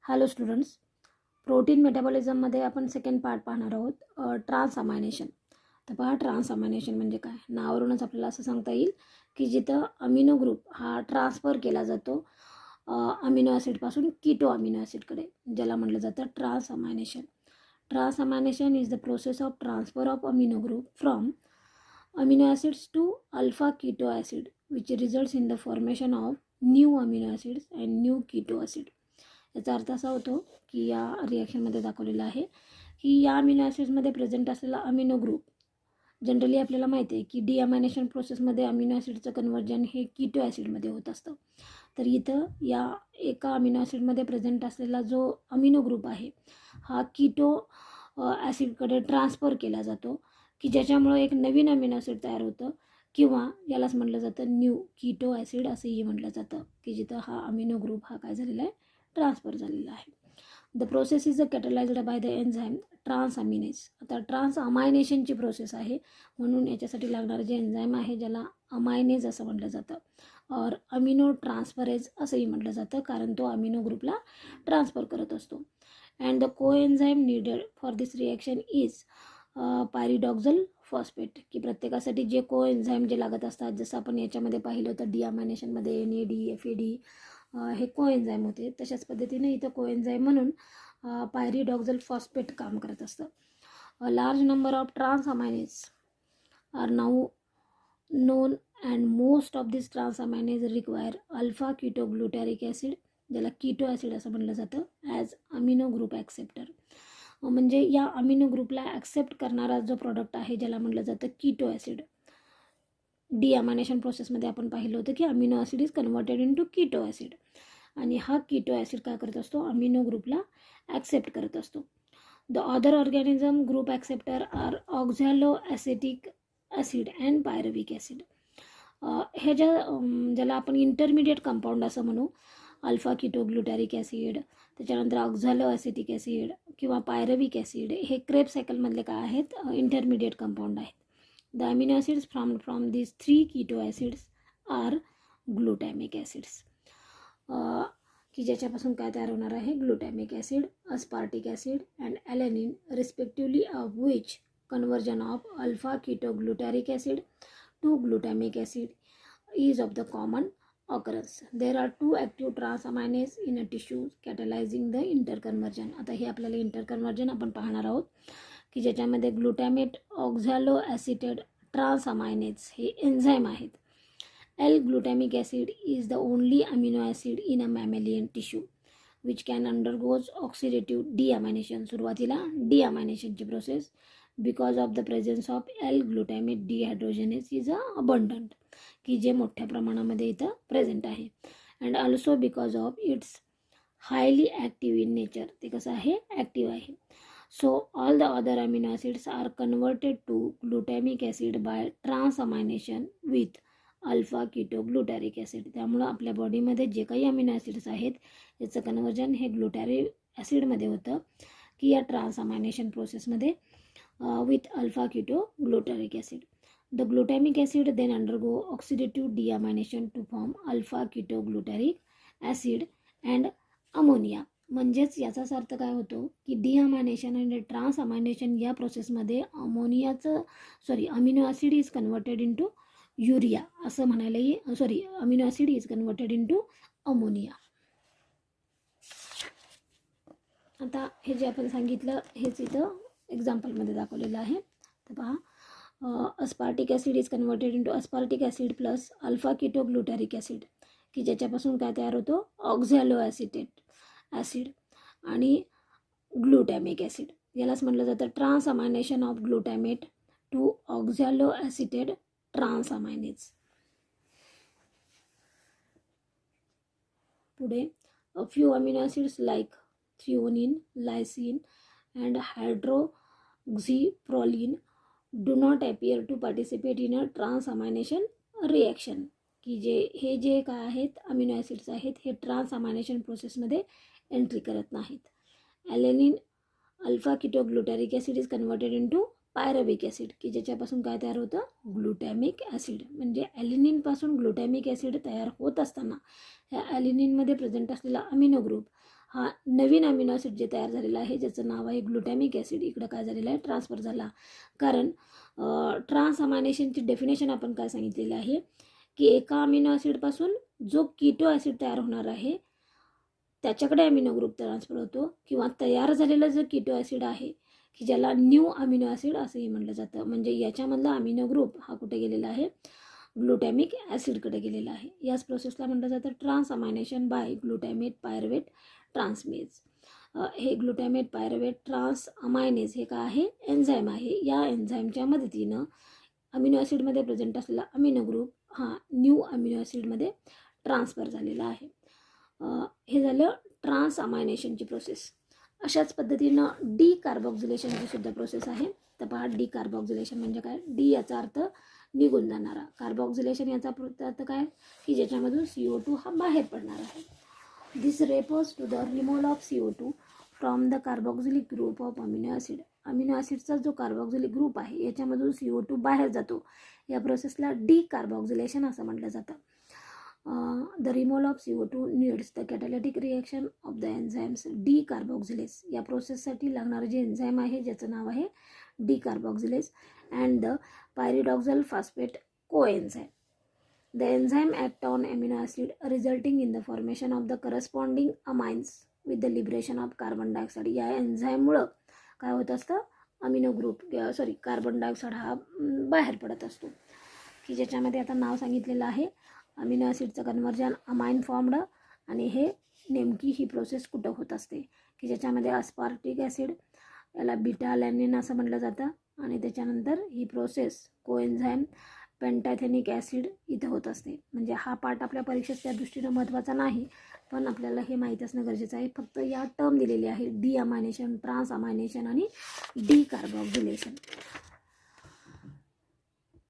Hello students, protein मेटाबॉलिझममध्ये आपण second part पाहणार आहोत, ट्रान्स अमायनेशन. तर पहा, ट्रान्स अमायनेशन म्हणजे काय. नावावरूनच आपल्याला असं सांगता येईल की जिथं अमिनो ग्रुप हा ट्रान्सफर केला जातो अमिनो ॲसिडपासून कीटो अमिनो ॲसिडकडे, ज्याला म्हटलं जातं transamination. Transamination is the process of transfer of amino group from amino acids to alpha keto acid which results in the formation of new amino acids and new keto acid. याचा अर्थ असा होतो की या रिॲक्शनमध्ये दाखवलेला आहे की या अमिनो ॲसिड्समध्ये प्रेझेंट असलेला अमिनो ग्रुप, जनरली आपल्याला माहिती आहे की डिअमायनेशन प्रोसेसमध्ये अमिनो ॲसिडचं कन्वर्जन हे कीटो ॲसिडमध्ये होत असतं. तर इथं या एका अमिनो ॲसिडमध्ये प्रेझेंट असलेला जो अमिनो ग्रुप आहे हा कीटो ॲसिडकडे ट्रान्सफर केला जातो, की ज्याच्यामुळं एक नवीन अमिनो ॲसिड तयार होतं, किंवा यालाच म्हटलं जातं न्यू कीटो ॲसिड असंही म्हटलं जातं, की जिथं हा अमिनो ग्रुप हा काय झालेला आहे, ट्रान्सफर झालेला आहे. The process is catalysed by the enzyme transaminase. आता ट्रान्स अमायनेशनची प्रोसेस आहे, म्हणून याच्यासाठी लागणारं जे एन्झाईम आहे ज्याला अमायनेज असं म्हटलं जातं, और अमिनो ट्रान्सफरेज असंही म्हटलं जातं, कारण तो अमिनो ग्रुपला ट्रान्सफर करत असतो. And the coenzyme needed for this reaction is pyridoxal phosphate, की प्रत्येकासाठी जे को एन्झाईम जे लागत असतात, जसं आपण याच्यामध्ये पाहिलं होतं डिअमायनेशनमध्ये NAD FAD हे को एन्झाईम होते, तशाच पद्धतीने इथं को एन्झाईम म्हणून पायरिडॉक्झल फॉस्फेट काम करत असतं. Large number of transaminase are now known and most of this transaminase require alpha ketoglutaric acid, ज्याला कीटो ॲसिड असं म्हटलं जातं, ॲज अमिनो ग्रुप ॲक्सेप्टर. म्हणजे या अमिनो ग्रुपला ॲक्सेप्ट करणारा जो प्रोडक्ट आहे ज्याला म्हटलं जातं कीटो ॲसिड. डिअमायनेशन प्रोसेसमध्ये आपण पाहिलं होतं की amino acid is converted into keto acid, आणि हा कीटो ॲसिड काय करत असतो, अमिनो ग्रुपला ॲक्सेप्ट करत असतो. The other organism group acceptor are oxaloacetic acid and pyruvic acid. हे ज्याला आपण इंटरमिडिएट कंपाऊंड असं म्हणू, अल्फा कीटोग्लुटॅरिक ॲसिड, त्याच्यानंतर ऑक्झॅलो ॲसेटिक ॲसिड किंवा पायरविक ॲसिड, हे क्रेब सायकलमधले काय आहेत, इंटरमिडिएट कंपाऊंड आहेत. The amino acids from these three keto acids are glutamic acids, की ज्याच्यापासून काय तयार होणार आहे, glutamic acid, aspartic acid and alanine respectively, of which conversion of alpha ketoglutaric acid to glutamic acid is of the common occurrence. There are two active trans amines in a tissue catalyzing the interconversion. आता हे आपल्याला interconversion आपण पाहणार आहोत, की ज्याच्यामध्ये ग्लुटॅमेट ऑक्झॅलो ॲसिटेड trans अमायनेज हे enzyme आहेत. L-glutamic acid is the only amino acid in a mammalian tissue which can undergoes oxidative deamination. सुरुवातीला deaminationची process, because of the presence of L-glutamate dehydrogenase is abundant, की जे मोठ्या प्रमाणामध्ये इथं प्रेझेंट आहे. And also because of its highly active in nature, ते कसं आहे, ॲक्टिव्ह आहे. So all the other amino acids are converted to glutamic acid by transamination with alpha ketoglutaric acid. त्यामुळं आपल्या बॉडीमध्ये जे काही अमिनो ॲसिड्स आहेत याचं कन्वर्जन हे ग्लुटॅरिक ॲसिडमध्ये होतं, की या ट्रान्स अमायनेशन प्रोसेसमध्ये with alpha ketoglutarate acid. The glutamic acid then undergo oxidative deamination to form alpha ketoglutarate acid and ammonia. म्हणजेच याचाच अर्थ काय होतो की डिअमायनेशन आणि ट्रान्स अमायनेशन या प्रोसेसमध्ये amino acid is converted into urea असं म्हणायलाही, amino acid is converted into ammonia. आता हे जे आपण सांगितलं हेच इथं एक्झाम्पलमध्ये दाखवलेलं आहे. तर पहा, aspartic acid is converted into aspartic acid plus alpha ketoglutaric acid, की ज्याच्यापासून काय तयार होतो, ऑक्झॅलो ॲसिटेट ॲसिड आणि ग्लुटॅमिक ॲसिड. यालाच म्हटलं जातं transamination of glutamate to oxaloacetate transaminase. पुढे a few amino acids like threonine, lysine and hydroxyproline do not appear to participate in a transamination reaction, की जे काय आहेत amino acids आहेत हे ट्रान्स अमायनेशन प्रोसेसमध्ये एंट्री करत नाहीत. Alanine alpha ketoglutaric acid is converted into pyruvic acid, की ज्याच्यापासून काय तयार होतं, ग्लुटॅमिक ॲसिड. म्हणजे ॲलिनिनपासून ग्लुटॅमिक ॲसिड तयार होत असताना ह्या ॲलिनिनमध्ये प्रेझेंट असलेला अमिनो ग्रुप हा नवीन अमिनो ॲसिड जे तयार झालेलं आहे ज्याचं नाव आहे ग्लुटॅमिक ॲसिड, इकडं काय झालेलं आहे, ट्रान्सफर झाला. कारण ट्रान्स अमायनेशनची डेफिनेशन आपण काय सांगितलेलं आहे की एका अमिनो ॲसिडपासून जो कीटो ॲसिड तयार होणार आहे त्याच्याकडे अमिनो ग्रुप ट्रान्सफर होतो, किंवा तयार झालेलं जे कीटो ॲसिड आहे की ज्याला न्यू अमिनो ॲसिड असंही म्हटलं जातं. म्हणजे याच्यामधला अमिनो ग्रुप हा कुठे गेलेला आहे, ग्लुटॅमिक ॲसिडकडे गेलेला आहे. याच प्रोसेसला म्हटलं जातं ट्रान्स अमायनेशन बाय ग्लुटॅमेट पायरुवेट ट्रान्समेज. हे ग्लुटॅमेट पायरुवेट ट्रान्स अमायनेज हे काय आहे, एन्झाईम आहे. या एन्झाईमच्या मदतीनं अमिनो ॲसिडमध्ये प्रेझेंट असलेला अमिनो ग्रुप हा न्यू अमिनो ॲसिडमध्ये ट्रान्सफर झालेला आहे. हे झालं ट्रान्स अमायनेशनची प्रोसेस. अशाच पद्धतीनं डी कार्बॉक्झिलेशनची सुद्धा प्रोसेस आहे. तर पहा, डी कार्बॉक्झिलेशन म्हणजे काय, डी याचा अर्थ निघून जाणारा, कार्बॉक्झिलेशन याचा अर्थ काय की ज्याच्यामधून CO2 हा बाहेर पडणार आहे. This refers to the removal of CO2 from the carboxylic group of amino acid. Amino ॲसिडचा जो कार्बॉक्झिलिक ग्रुप आहे याच्यामधून CO2 बाहेर जातो, या प्रोसेसला डी कार्बॉक्झिलेशन असं म्हटलं जातं. The removal of CO2 needs the catalytic reaction of the enzymes decarboxylase. या प्रोसेससाठी लागणारं जे एन्झाईम आहे ज्याचं नाव आहे decarboxylase and the pyridoxal phosphate coenzyme. The enzyme act on amino acid resulting in the formation of the corresponding amines with the liberation of carbon dioxide. या एन्झाईममुळं काय होत असतं, अमिनो ग्रुप कार्बन डायऑक्साईड हा बाहेर पडत असतो, की ज्याच्यामध्ये आता नाव सांगितलेलं आहे अमिनो ॲसिडचं कन्व्हर्जन अमाइन फॉर्मड. आणि हे नेमकी ही प्रोसेस कुठं होत असते की ज्याच्यामध्ये अस्पार्टिक ॲसिड, याला बीटा लॅनिन असं म्हटलं जातं, आणि त्याच्यानंतर ही प्रोसेस कोएन्झाईम पेंटाथेनिक ॲसिड इथं होत असते. म्हणजे हा पार्ट आपल्या परीक्षेत त्या दृष्टीनं महत्त्वाचा नाही, पण आपल्याला हे माहीत असणं गरजेचं आहे. फक्त या टर्म दिलेली आहे, डी अमायनेशन, ट्रान्स अमायनेशन आणि डी कार्बॉक्झिलेशन.